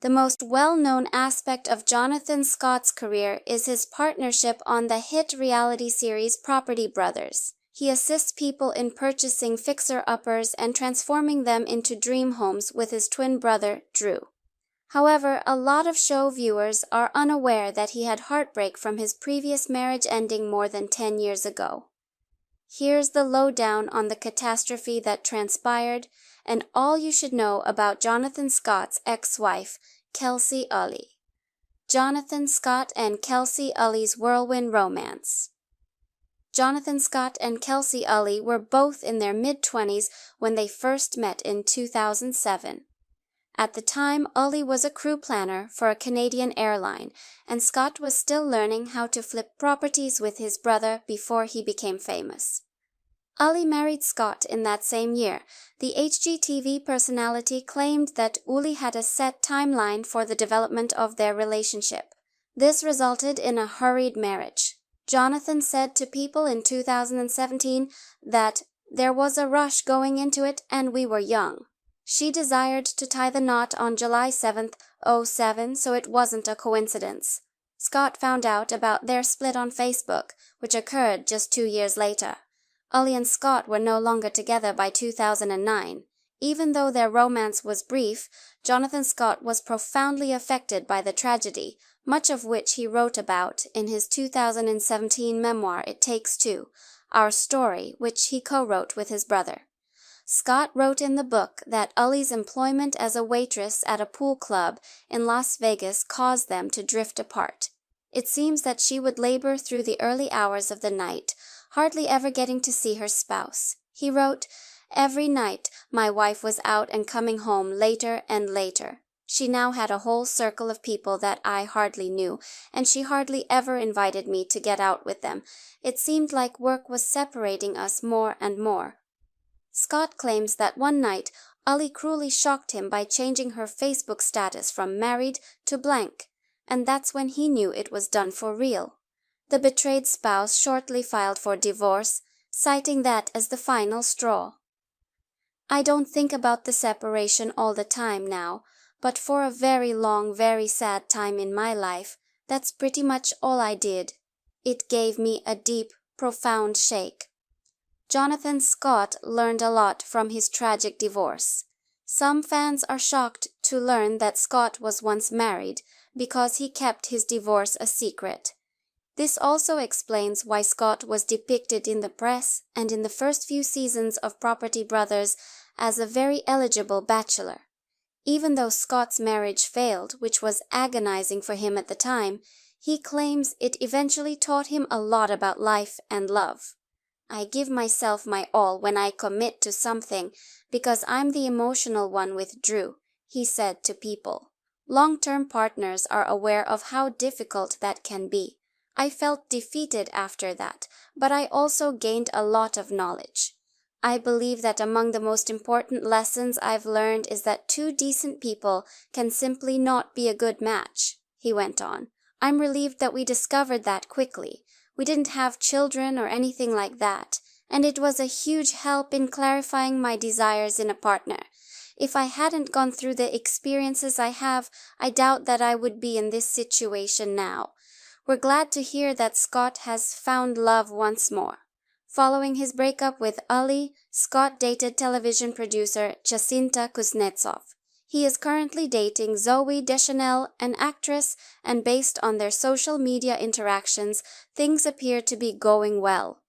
The most well-known aspect of Jonathan Scott's career is his partnership on the hit reality series Property Brothers. He assists people in purchasing fixer-uppers and transforming them into dream homes with his twin brother, Drew. However, a lot of show viewers are unaware that he had heartbreak from his previous marriage ending more than 10 years ago. Here's the lowdown on the catastrophe that transpired and all you should know about Jonathan Scott's ex-wife, Kelsy Ully. Jonathan Scott and Kelsy Ully's whirlwind romance. Jonathan Scott and Kelsy Ully were both in their mid-20s when they first met in 2007. At the time, Ully was a crew planner for a Canadian airline, and Scott was still learning how to flip properties with his brother before he became famous. Ully married Scott in that same year. The HGTV personality claimed that Ully had a set timeline for the development of their relationship. This resulted in a hurried marriage. Jonathan said to People in 2017 that there was a rush going into it and we were young. She desired to tie the knot on July 7, 2007, so it wasn't a coincidence. Scott found out about their split on Facebook, which occurred just 2 years later. Ully and Scott were no longer together by 2009. Even though their romance was brief, Jonathan Scott was profoundly affected by the tragedy, much of which he wrote about in his 2017 memoir It Takes Two, Our Story, which he co-wrote with his brother. Scott wrote in the book that Ully's employment as a waitress at a pool club in Las Vegas caused them to drift apart. It seems that she would labor through the early hours of the night, hardly ever getting to see her spouse. He wrote, "Every night my wife was out and coming home later and later. She now had a whole circle of people that I hardly knew, and she hardly ever invited me to get out with them. It seemed like work was separating us more and more." Scott claims that one night, Ully cruelly shocked him by changing her Facebook status from married to blank, and that's when he knew it was done for real. The betrayed spouse shortly filed for divorce, citing that as the final straw. "I don't think about the separation all the time now, but for a very long, very sad time in my life, that's pretty much all I did. It gave me a deep, profound shake." Jonathan Scott learned a lot from his tragic divorce. Some fans are shocked to learn that Scott was once married because he kept his divorce a secret. This also explains why Scott was depicted in the press and in the first few seasons of Property Brothers as a very eligible bachelor. Even though Scott's marriage failed, which was agonizing for him at the time, he claims it eventually taught him a lot about life and love. "I give myself my all when I commit to something because I'm the emotional one with Drew," he said to People. Long-term partners are aware of how difficult that can be. "I felt defeated after that, but I also gained a lot of knowledge. I believe that among the most important lessons I've learned is that two decent people can simply not be a good match," he went on. "I'm relieved that we discovered that quickly. We didn't have children or anything like that, and it was a huge help in clarifying my desires in a partner. If I hadn't gone through the experiences I have, I doubt that I would be in this situation now." We're glad to hear that Scott has found love once more. Following his breakup with Ully, Scott dated television producer Jacinta Kuznetsov. He is currently dating Zooey Deschanel, an actress, and based on their social media interactions, things appear to be going well.